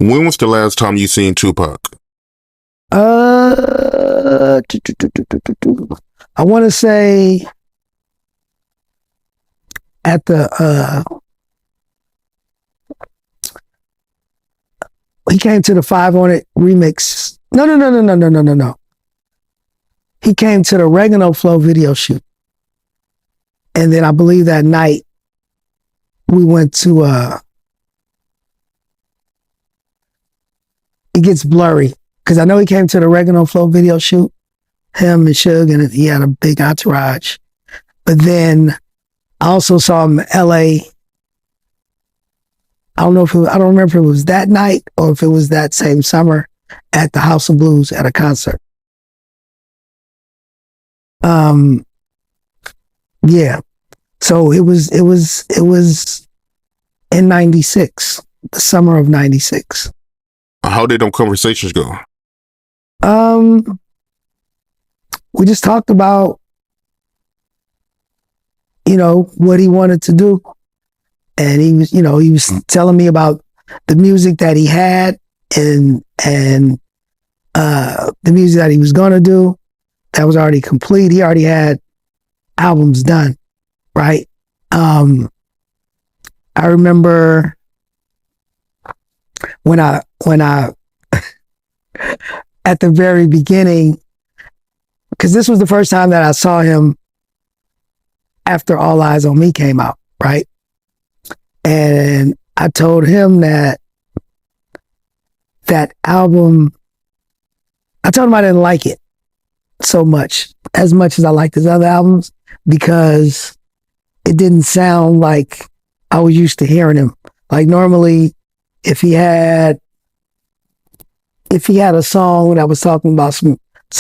When was the last time you seen Tupac? I want to say at the he came to the 5 on It remix. No. He came to the Oregano Flow video shoot. And then I believe that night we went to it gets blurry because I know he came to the Oregano Flow video shoot, him and Suge, and he had a big entourage. But then I also saw him in LA. I don't remember if it was that night or if it was that same summer at the House of Blues at a concert. Yeah. So it was in 96, the summer of 96. How did them conversations go? We just talked about, what he wanted to do. And he was telling me about the music that he had and the music that he was going to do that was already complete. He already had albums done, right? I remember when I at the very beginning, because this was the first time that I saw him after All Eyes on Me came out, right? And I told him that album, I told him I didn't like it so much as I liked his other albums, because it didn't sound like I was used to hearing him. Like normally, if he had a song that was talking about some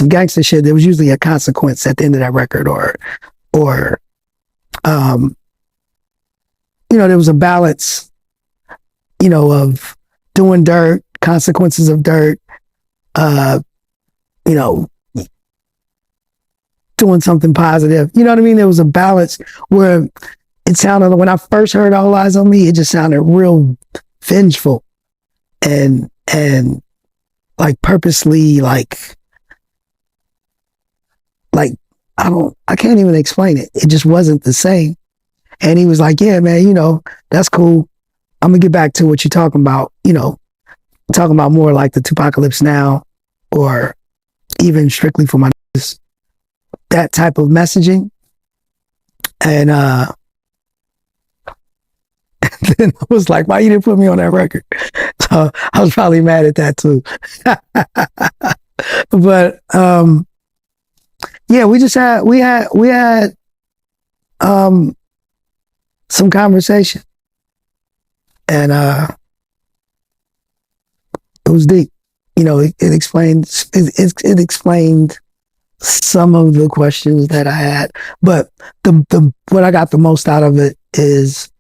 gangster shit, there was usually a consequence at the end of that record, or there was a balance, of doing dirt, consequences of dirt, doing something positive. You know what I mean? There was a balance where it sounded, when I first heard All Eyes on Me, it just sounded real vengeful and like purposely like I can't even explain it. It just wasn't the same. And he was like, yeah, man, that's cool. I'm gonna get back to what you're talking about, talking about more like the Tupacalypse Now, or even Strictly for My Niggas, that type of messaging. And then I was like, why you didn't put me on that record? So I was probably mad at that too. But yeah, we had some conversation, and it was deep. It explained some of the questions that I had, but the what I got the most out of it is,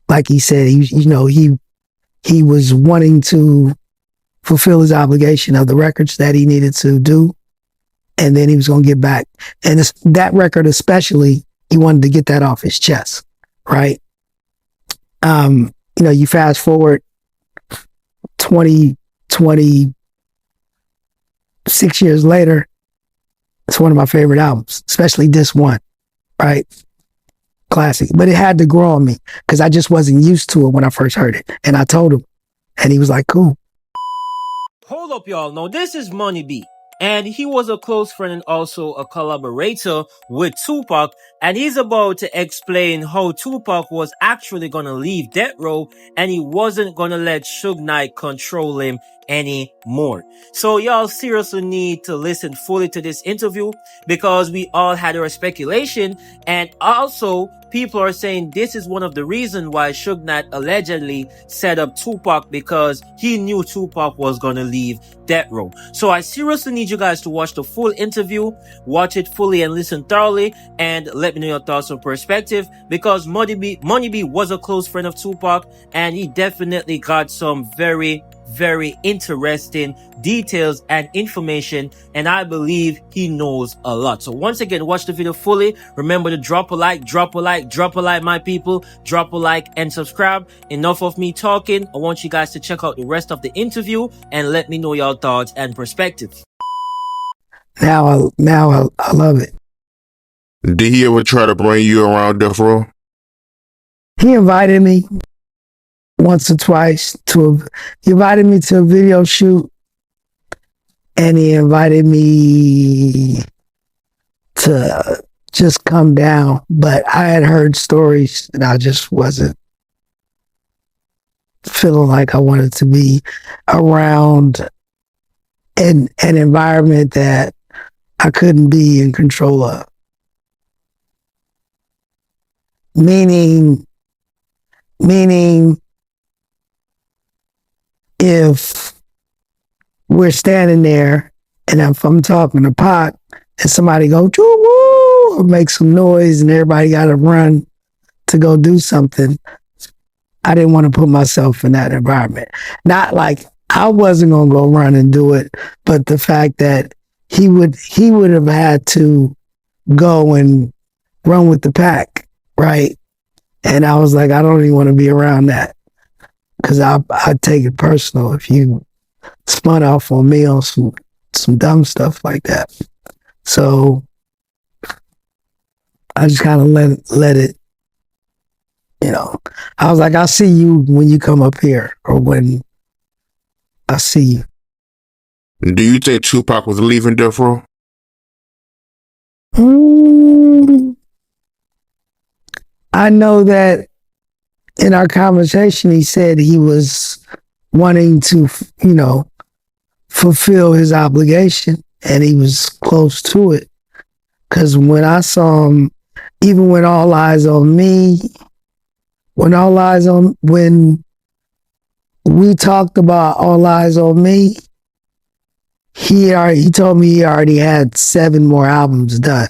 like he said, he was wanting to fulfill his obligation of the records that he needed to do, and then he was going to get back. And that record especially, he wanted to get that off his chest, right? You fast forward 26 years later, it's one of my favorite albums, especially this one, right? Classic. But it had to grow on me because I just wasn't used to it when I first heard it. And I told him, and he was like, cool. Hold up, y'all. Now, this is Money B. And he was a close friend and also a collaborator with Tupac. And he's about to explain how Tupac was actually going to leave Death Row and he wasn't going to let Suge Knight control him anymore. So y'all seriously need to listen fully to this interview, because we all had our speculation, and also people are saying this is one of the reasons why Suge Knight allegedly set up Tupac, because he knew Tupac was gonna leave Death Row. So I seriously need you guys to watch the full interview, watch it fully and listen thoroughly, and let me know your thoughts and perspective, because Money B was a close friend of Tupac, and he definitely got some very very interesting details and information, and I believe he knows a lot. So once again, watch the video fully. Remember to drop a like, my people. Drop a like and subscribe. Enough of me talking. I want you guys to check out the rest of the interview and let me know your thoughts and perspectives. Now I love it. Did he ever try to bring you around Death Row? He invited me once or twice he invited me to a video shoot, and he invited me to just come down, but I had heard stories and I just wasn't feeling like I wanted to be around an environment that I couldn't be in control of. Meaning if we're standing there and if I'm talking to Pac and somebody go woo or make some noise and everybody got to run to go do something, I didn't want to put myself in that environment. Not like I wasn't going to go run and do it, but the fact that he would have had to go and run with the pack, right? And I was like, I don't even want to be around that, because I take it personal if you spun off on me on some dumb stuff like that. So I just kind of let it, I was like, I'll see you when you come up here, or when I see you. Do you think Tupac was leaving Death Row? I know that in our conversation, he said he was wanting to, fulfill his obligation, and he was close to it. Because when I saw him, even when All Eyes on Me, when we talked about All Eyes on Me, he told me he already had 7 more albums done.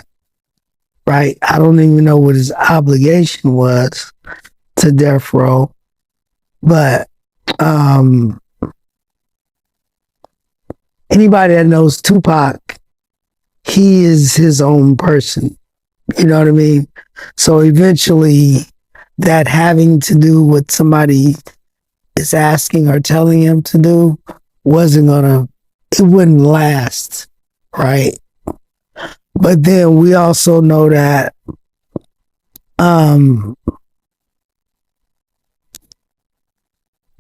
Right? I don't even know what his obligation was to Death Row, but anybody that knows Tupac, he is his own person. You know what I mean? So eventually, that having to do what somebody is asking or telling him to do it wouldn't last, right? But then we also know that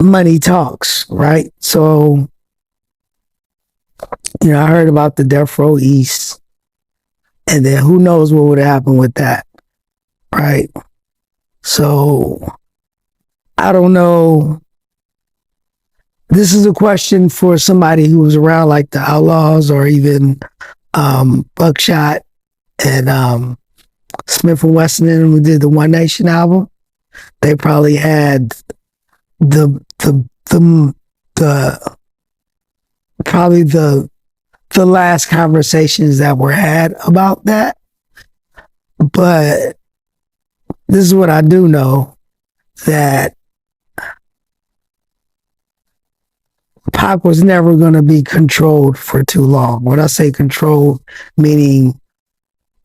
money talks, right? So, I heard about the Death Row East, and then who knows what would happen with that, right? So, I don't know. This is a question for somebody who was around, like the Outlaws or even Buckshot and Smith and Wesson, and who did the One Nation album. They probably had the last conversations that were had about that. But this is what I do know, that Pac was never going to be controlled for too long. When I say controlled, meaning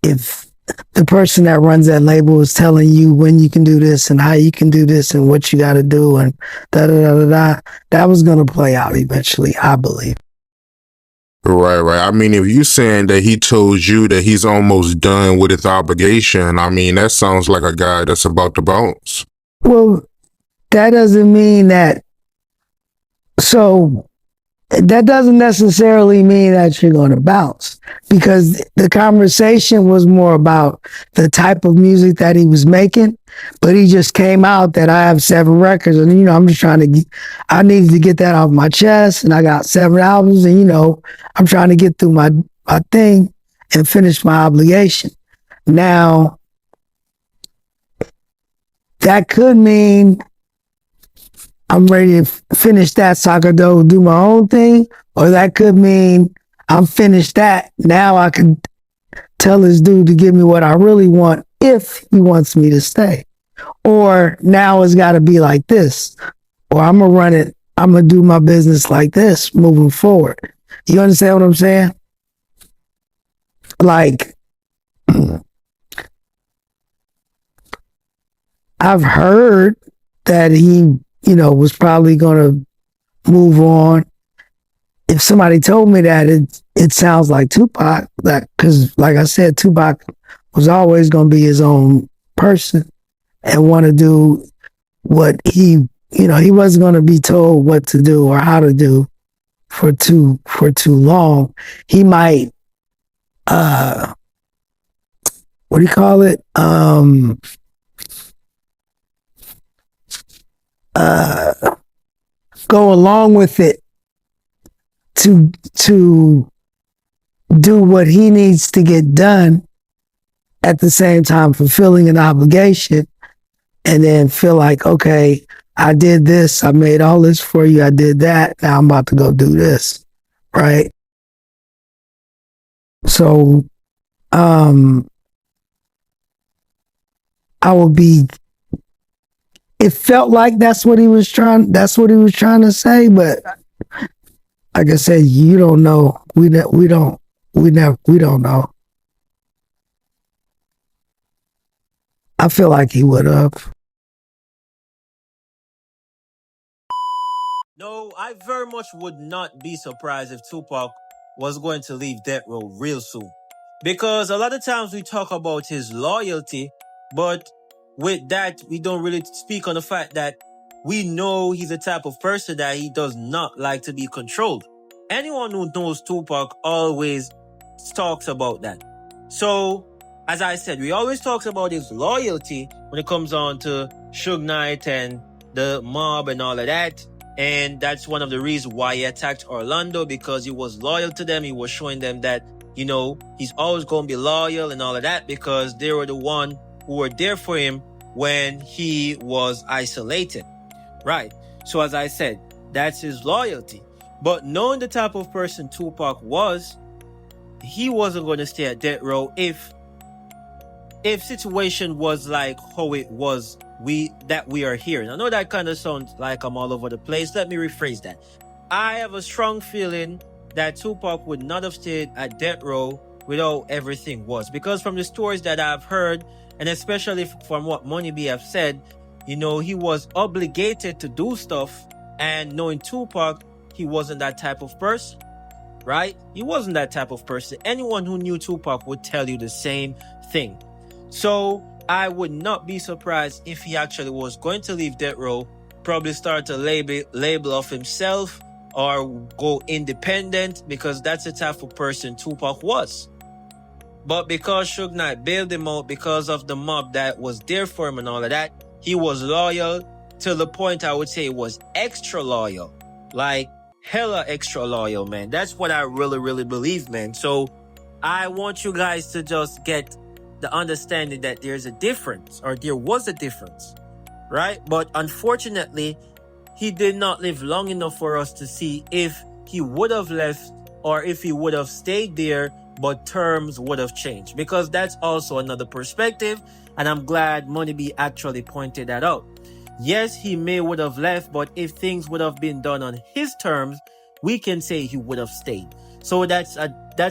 if the person that runs that label is telling you when you can do this and how you can do this and what you got to do and da-da-da-da-da, that was going to play out eventually, I believe. Right. I mean, if you're saying that he told you that he's almost done with his obligation, I mean, that sounds like a guy that's about to bounce. Well, that doesn't mean that. So that doesn't necessarily mean that you're going to bounce, because the conversation was more about the type of music that he was making. But he just came out that I have 7 records, and I'm just I needed to get that off my chest, and I got 7 albums, and I'm trying to get through my thing and finish my obligation. Now, that could mean I'm ready to finish that so I could go do my own thing, or that could mean I'm finished that. Now I can tell this dude to give me what I really want if he wants me to stay. Or now it's got to be like this, or I'm gonna I'm gonna do my business like this moving forward. You understand what I'm saying? Like, I've heard that he, was probably gonna move on. If somebody told me that, it sounds like Tupac. That because, like I said, Tupac was always gonna be his own person and want to do what he wasn't gonna be told what to do or how to do for too long. He might what do you call it? Go along with it to do what he needs to get done, at the same time fulfilling an obligation, and then feel like, okay, I did this, I made all this for you, I did that, now I'm about to go do this, right? So I would be, it felt like that's what he was trying to say, but like I said, you don't know. We don't know. I feel like he would have. No, I very much would not be surprised if Tupac was going to leave Death Row real soon. Because a lot of times we talk about his loyalty, but with that, we don't really speak on the fact that we know he's the type of person that he does not like to be controlled. Anyone who knows Tupac always talks about that. So, as I said, we always talk about his loyalty when it comes on to Suge Knight and the mob and all of that. And that's one of the reasons why he attacked Orlando, because he was loyal to them. He was showing them that, he's always going to be loyal and all of that, because they were the one who were there for him when he was isolated. Right. So as I said, that's his loyalty. But knowing the type of person Tupac was, he wasn't going to stay at Death Row if situation was like how it was we are hearing. I know that kind of sounds like I'm all over the place. Let me rephrase that. I have a strong feeling that Tupac would not have stayed at Death Row without everything was. Because from the stories that I've heard, and especially from what Money B have said, he was obligated to do stuff. And knowing Tupac, he wasn't that type of person. Right? He wasn't that type of person. Anyone who knew Tupac would tell you the same thing. So I would not be surprised if he actually was going to leave Death Row, probably start a label of himself or go independent, because that's the type of person Tupac was. But because Suge Knight bailed him out because of the mob that was there for him and all of that, he was loyal to the point I would say was extra loyal. Like hella extra loyal, man. That's what I really, really believe, man. So I want you guys to just get the understanding that there's a difference, or there was a difference, right? But unfortunately, he did not live long enough for us to see if he would have left or if he would have stayed there, but terms would have changed. Because that's also another perspective, and I'm glad Money B actually pointed that out. Yes, he would have left, but if things would have been done on his terms, we can say he would have stayed. So that's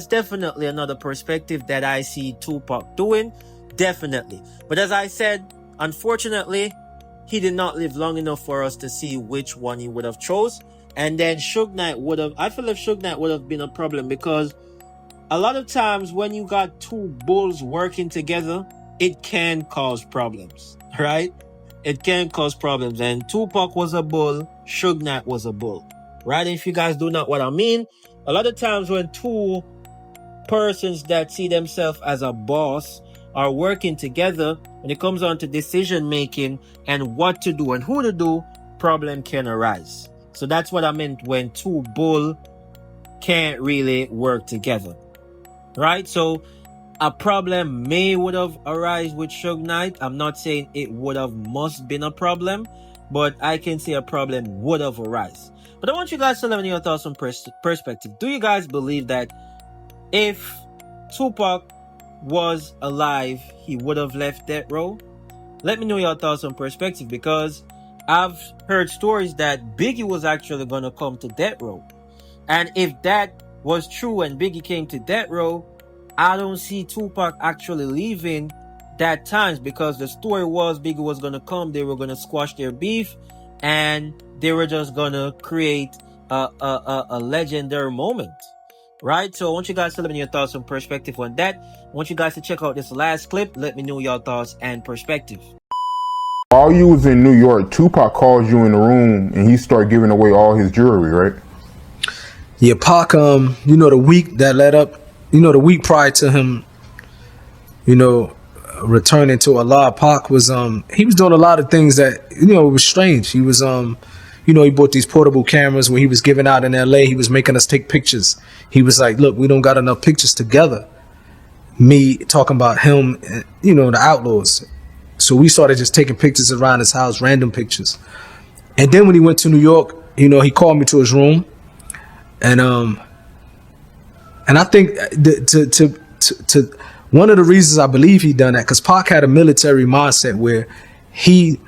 definitely another perspective that I see Tupac doing, definitely. But as I said, unfortunately, he did not live long enough for us to see which one he would have chose. And then Suge Knight would have, I feel like Suge Knight would have been a problem, because a lot of times when you got two bulls working together, it can cause problems, right? It can cause problems. And Tupac was a bull, Suge Knight was a bull, right? And if you guys do not what I mean, a lot of times when two persons that see themselves as a boss are working together, when it comes on to decision making and what to do and who to do, problem can arise. So that's what I meant when two bull can't really work together, right? So a problem would have arisen with Suge Knight. I'm not saying it would have must been a problem, but I can say a problem would have arisen. But I want you guys to let me know your thoughts on perspective. Do you guys believe that if Tupac was alive, he would have left Death Row? Let me know your thoughts on perspective, because I've heard stories that Biggie was actually gonna come to death row. And if that was true and Biggie came to death row, I don't see Tupac actually leaving that times, because the story was Biggie was gonna come, they were gonna squash their beef, and they were just gonna create a legendary moment. Right? So I want you guys to let me know your thoughts and perspective on that. I want you guys to check out this last clip. Let me know your thoughts and perspective. While you was in New York, Tupac calls you in the room and he started giving away all his jewelry, right? Yeah, Pac, the week that led up, the week prior to him, returning to Allah, Pac was, he was doing a lot of things that, it was strange. He was, he bought these portable cameras when he was giving out in LA. He was making us take pictures. He was like, look, we don't got enough pictures together. Me talking about him, the Outlaws. So we started just taking pictures around his house, random pictures. And then when he went to New York, he called me to his room. And I think to one of the reasons I believe he done that, because Pac had a military mindset where he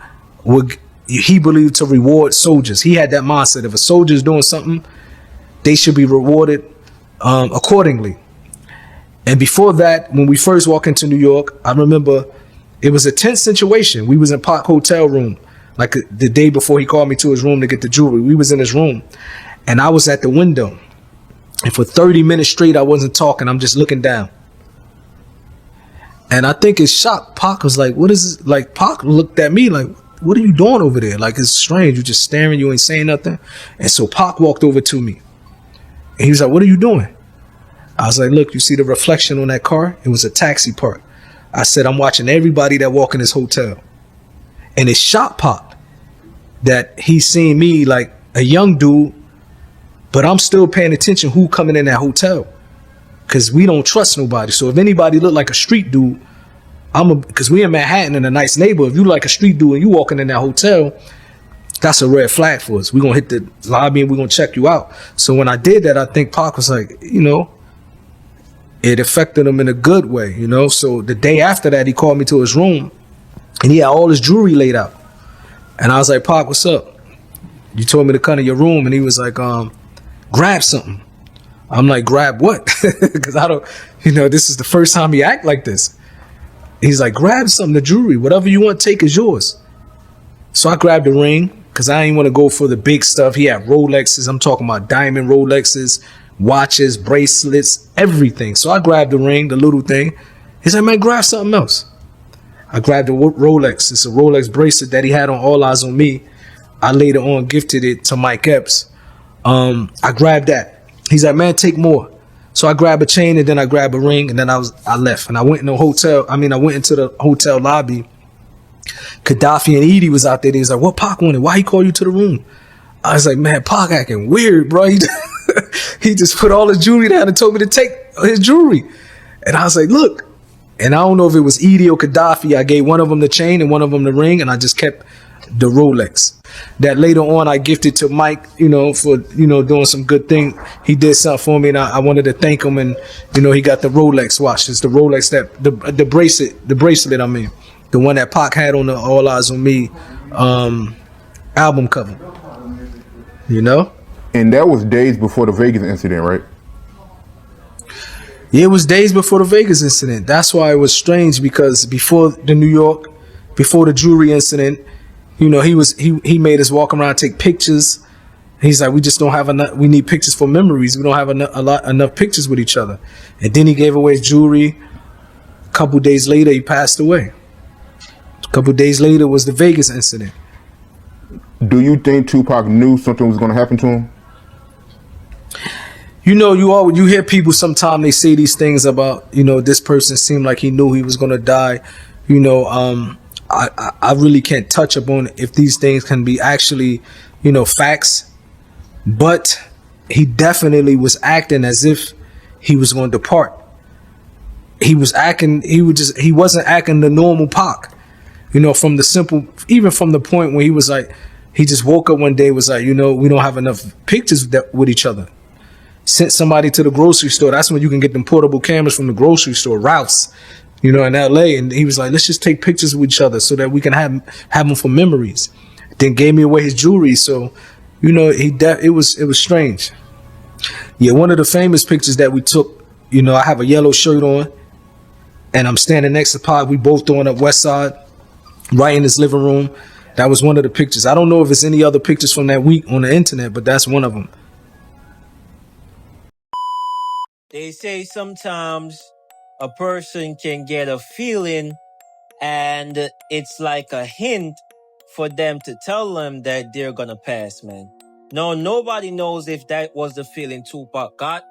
believed to reward soldiers. He had that mindset. If a soldier is doing something, they should be rewarded accordingly. And before that, when we first walked into New York, I remember it was a tense situation. We was in Pac hotel room, like the day before he called me to his room to get the jewelry. We was in his room, and I was at the window. And for 30 minutes straight, I wasn't talking. I'm just looking down. And I think it shocked. Pac was like, what is this? Like, Pac looked at me like, what are you doing over there? Like, it's strange. You're just staring. You ain't saying nothing. And so Pac walked over to me. And he was like, what are you doing? I was like, look, you see the reflection on that car? It was a taxi park. I said, I'm watching everybody that walk in this hotel. And it shocked Pac that he's seeing me like a young dude, but I'm still paying attention who coming in that hotel, because we don't trust nobody. So if anybody look like a street dude, because we in Manhattan in a nice neighborhood. If you like a street dude and you walking in that hotel, that's a red flag for us. We're going to hit the lobby and we're going to check you out. So when I did that, I think Pac was like, it affected him in a good way, So the day after that, he called me to his room and he had all his jewelry laid out. And I was like, Pac, what's up? You told me to come to your room. And he was like, grab something. I'm like, grab what? Because I don't, this is the first time he act like this. He's like, grab something, the jewelry, whatever you want, take is yours. So I grabbed the ring because I didn't want to go for the big stuff. He had Rolexes. I'm talking about diamond Rolexes, watches, bracelets, everything. So I grabbed the ring, the little thing. He's like, man, grab something else. I grabbed the Rolex. It's a Rolex bracelet that he had on All Eyes on Me. I later on gifted it to Mike Epps. I grabbed that. He's like, man, take more. So I grabbed a chain and then I grabbed a ring and then I left. And I went into the hotel lobby. Gaddafi and Edie was out there. They was like, what Pac wanted? Why he called you to the room? I was like, man, Pac acting weird, bro. He just put all his jewelry down and told me to take his jewelry. And I was like, look. And I don't know if it was Edie or Gaddafi. I gave one of them the chain and one of them the ring, and I just kept the Rolex. That later on I gifted to Mike, for, doing some good thing. He did something for me and I wanted to thank him, and, he got the Rolex watch. It's the Rolex that, the bracelet, I mean, the one that Pac had on the All Eyes on Me album cover, And that was days before the Vegas incident, right? Yeah, it was days before the Vegas incident. That's why it was strange, because before the jewelry incident, he made us walk around, take pictures. He's like, we just don't have enough. We need pictures for memories. We don't have enough pictures with each other. And then he gave away his jewelry. A couple days later, he passed away. A couple days later was the Vegas incident. Do you think Tupac knew something was going to happen to him? You hear people sometimes, they say these things about, this person seemed like he knew he was going to die. I really can't touch upon if these things can be actually, facts. But he definitely was acting as if he was going to depart. He wasn't acting the normal Pac. From the point where he was like, he just woke up one day, was like, we don't have enough pictures with each other. Sent somebody to the grocery store. That's when you can get them portable cameras from the grocery store, Ralph's, in LA. And he was like, let's just take pictures with each other so that we can have them for memories. then gave me away his jewelry. So, you know, it was strange. Yeah, one of the famous pictures that we took, you know, I have a yellow shirt on and I'm standing next to Pac. We both throwing up West Side, right in his living room. That was one of the pictures. I don't know if it's any other pictures from that week on the internet, but that's one of them. They say sometimes a person can get a feeling and it's like a hint for them to tell them that they're gonna pass, man. No, nobody knows if that was the feeling Tupac got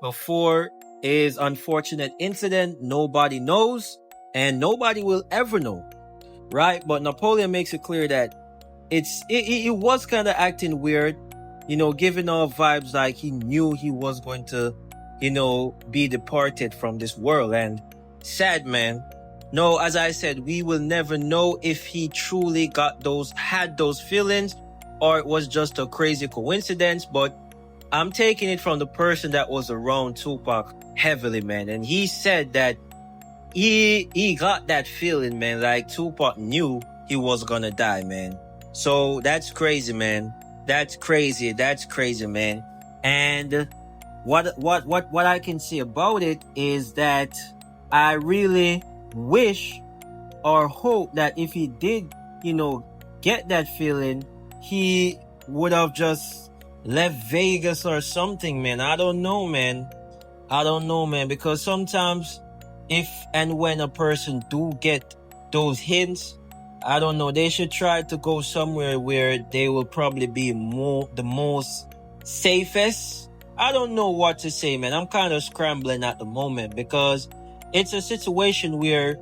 before his unfortunate incident. Nobody knows, and nobody will ever know, right? But Napoleon makes it clear that it was kind of acting weird, you know, giving off vibes like he knew he was going to, you know, be departed from this world. And sad, man. No, as I said, we will never know if he truly had those feelings, or it was just a crazy coincidence. But I'm taking it from the person that was around Tupac heavily, man. And he said that he got that feeling, man, like Tupac knew he was gonna die, man. So that's crazy, man. That's crazy, man. And what I can say about it is that I really wish or hope that if he did, you know, get that feeling, he would have just left Vegas or something, man. I don't know, man. Because sometimes if and when a person do get those hints, I don't know, they should try to go somewhere where they will probably be the most safest. I don't know what to say, man. I'm kind of scrambling at the moment because it's a situation where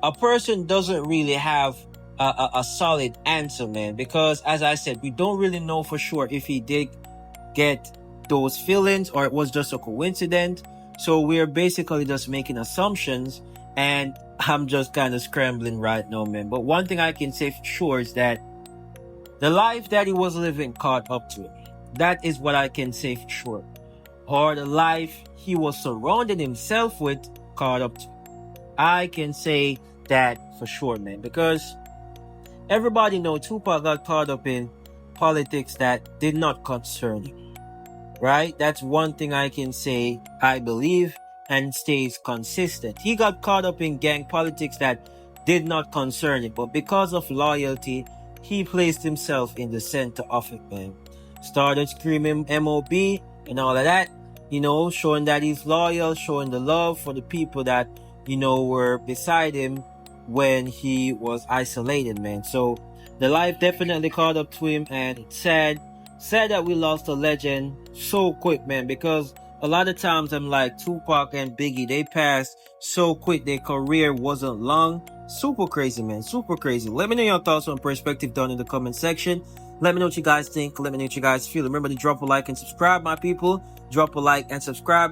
a person doesn't really have a solid answer, man. Because as I said, we don't really know for sure if he did get those feelings or it was just a coincidence. So we're basically just making assumptions, and I'm just kind of scrambling right now, man. But one thing I can say for sure is that the life that he was living caught up to him. That is what I can say for sure. Or the life he was surrounding himself with caught up to him. I can say that for sure, man, because everybody knows Tupac got caught up in politics that did not concern him. Right? That's one thing I can say, I believe, and stays consistent. He got caught up in gang politics that did not concern him, but because of loyalty, he placed himself in the center of it, man. Started screaming MOB and all of that, you know, showing that he's loyal, showing the love for the people that, you know, were beside him when he was isolated, man. So the life definitely caught up to him, and it's sad that we lost a legend so quick, man, because a lot of times I'm like, Tupac and Biggie, they passed so quick, their career wasn't long. Super crazy, man, super crazy. Let me know your thoughts and perspective down in the comment section. Let me know what you guys think. Let me know what you guys feel. Remember to drop a like and subscribe, my people. Drop a like and subscribe.